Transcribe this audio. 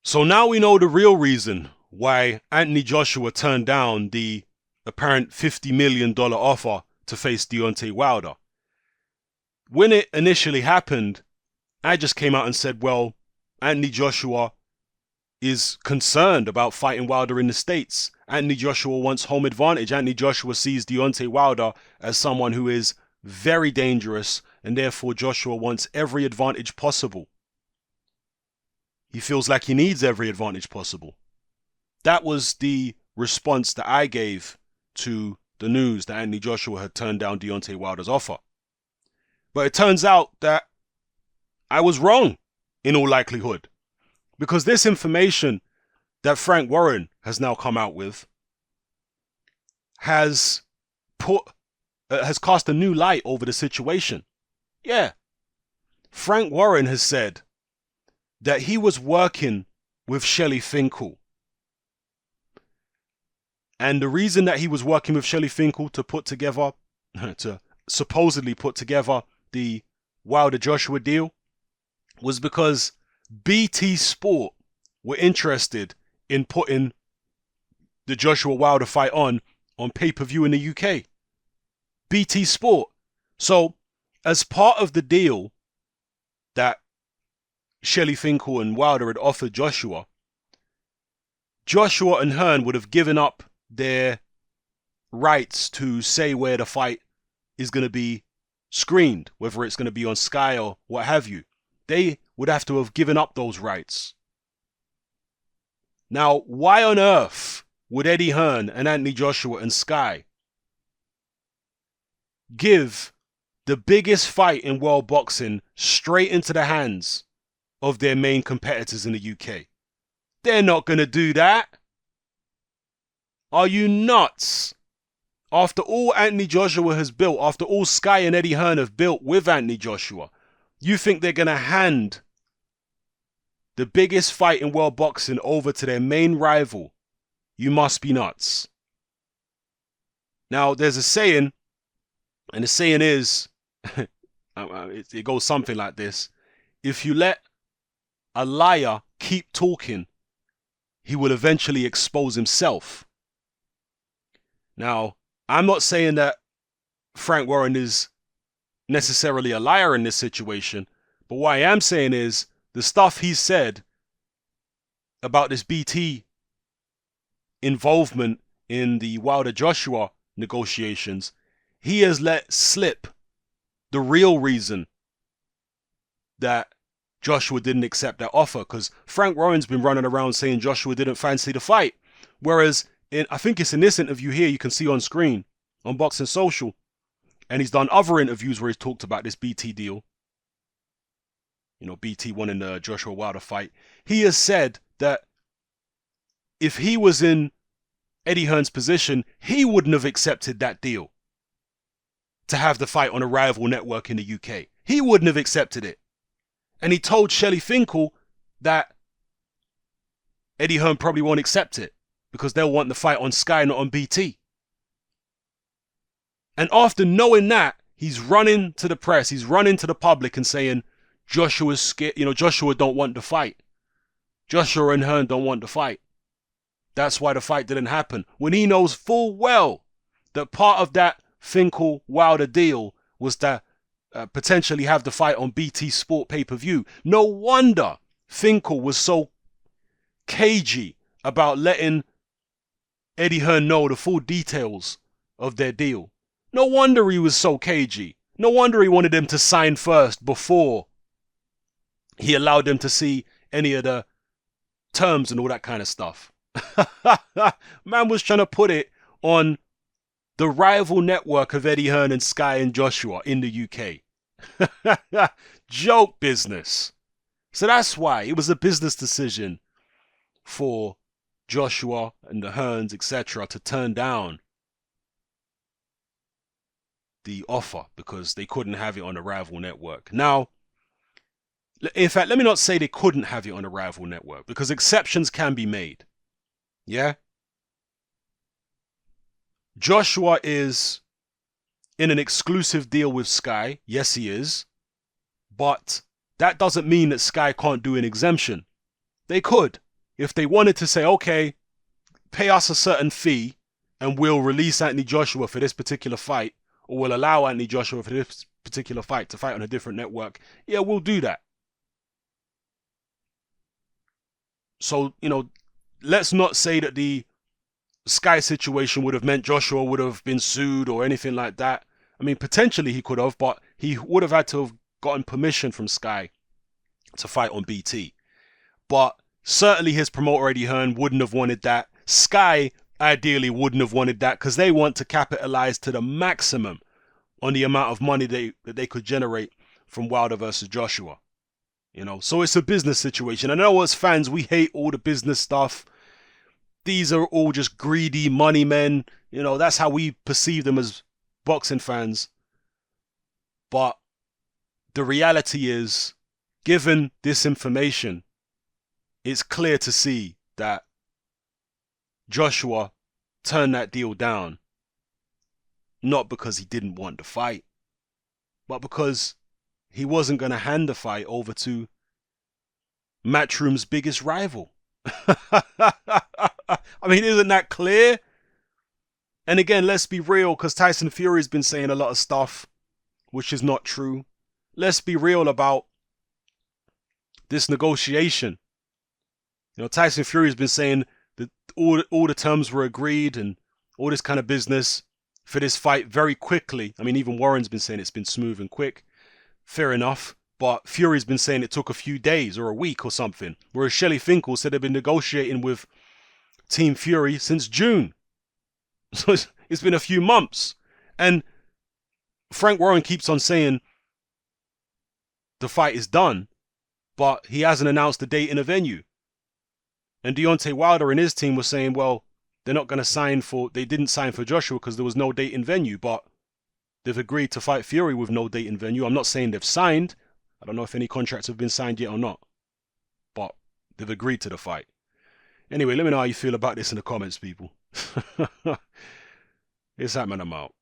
So now we know the real reason why Anthony Joshua turned down the apparent $50 million offer to face Deontay Wilder. When it initially happened, I just came out and said, well, Anthony Joshua is concerned about fighting Wilder in the States. Anthony Joshua wants home advantage. Anthony Joshua sees Deontay Wilder as someone who is very dangerous, and therefore Joshua wants every advantage possible. He feels like he needs every advantage possible. That was the response that I gave to the news that Anthony Joshua had turned down Deontay Wilder's offer. But it turns out that I was wrong in all likelihood, because this information that Frank Warren has now come out with has cast a new light over the situation. Yeah, Frank Warren has said that he was working with Shelly Finkel. And the reason that he was working with Shelly Finkel to supposedly put together the Wilder Joshua deal was because BT Sport were interested in putting the Joshua Wilder fight on pay-per-view in the UK. BT Sport. So, as part of the deal that Shelly Finkel and Wilder had offered Joshua, Joshua and Hearn would have given up their rights to say where the fight is going to be screened, whether it's going to be on Sky or what have you. They would have to have given up those rights. Now, why on earth would Eddie Hearn and Anthony Joshua and Sky give the biggest fight in world boxing straight into the hands of their main competitors in the UK? They're not going to do that. Are you nuts? After all Anthony Joshua has built, after all Sky and Eddie Hearn have built with Anthony Joshua, you think they're going to hand the biggest fight in world boxing over to their main rival? You must be nuts. Now, there's a saying, and the saying is, it goes something like this: if you let a liar keep talking, he will eventually expose himself. Now, I'm not saying that Frank Warren is necessarily a liar in this situation, but what I am saying is the stuff he said about this BT involvement in the Wilder Joshua negotiations, he has let slip the real reason that Joshua didn't accept that offer, because Frank Warren's been running around saying Joshua didn't fancy the fight, whereas I think it's in this interview here you can see on screen on Boxing Social, and he's done other interviews where he's talked about this BT deal, BT winning the Joshua Wilder fight. He has said that if he was in Eddie Hearn's position, he wouldn't have accepted that deal to have the fight on a rival network in the UK. He wouldn't have accepted it. And he told Shelly Finkel that Eddie Hearn probably won't accept it because they'll want the fight on Sky, not on BT. And after knowing that, he's running to the press, he's running to the public and saying Joshua's scared, Joshua don't want the fight. Joshua and Hearn don't want the fight. That's why the fight didn't happen. When he knows full well that part of that Finkel-Wilder deal was to potentially have the fight on BT Sport pay-per-view. No wonder Finkel was so cagey about letting Eddie Hearn know the full details of their deal. No wonder he was so cagey. No wonder he wanted them to sign first before he allowed them to see any of the terms and all that kind of stuff. Man was trying to put it on the rival network of Eddie Hearn and Sky and Joshua in the UK. Joke business. So that's why it was a business decision for Joshua and the Hearns, etc., to turn down the offer because they couldn't have it on a rival network. Now, in fact, let me not say they couldn't have it on a rival network, because exceptions can be made. Yeah? Joshua is in an exclusive deal with Sky. Yes, he is. But that doesn't mean that Sky can't do an exemption. They could. if they wanted to say, okay, pay us a certain fee and we'll release Anthony Joshua for this particular fight, or we'll allow Anthony Joshua for this particular fight to fight on a different network, yeah, we'll do that. So, let's not say that the Sky situation would have meant Joshua would have been sued or anything like that. I mean, potentially he could have, but he would have had to have gotten permission from Sky to fight on BT. But certainly his promoter Eddie Hearn wouldn't have wanted that. Sky ideally wouldn't have wanted that because they want to capitalize to the maximum on the amount of money that they could generate from Wilder versus Joshua. So it's a business situation. I know as fans, we hate all the business stuff. These are all just greedy money men. That's how we perceive them as boxing fans. But the reality is, given this information, it's clear to see that Joshua turned that deal down, not because he didn't want the fight, but because he wasn't going to hand the fight over to Matchroom's biggest rival. I mean, isn't that clear? And again, let's be real, because Tyson Fury's been saying a lot of stuff which is not true. Let's be real about this negotiation. Tyson Fury's been saying that all the terms were agreed and all this kind of business for this fight very quickly. I mean, even Warren's been saying it's been smooth and quick. Fair enough. But Fury's been saying it took a few days or a week or something. Whereas Shelley Finkel said they've been negotiating with Team Fury since June. So it's been a few months. And Frank Warren keeps on saying the fight is done, but he hasn't announced the date and a venue. And Deontay Wilder and his team were saying, well, they didn't sign for Joshua because there was no date and venue, but they've agreed to fight Fury with no date and venue. I'm not saying they've signed. I don't know if any contracts have been signed yet or not, but they've agreed to the fight. Anyway, let me know how you feel about this in the comments, people. It's that man, I'm out.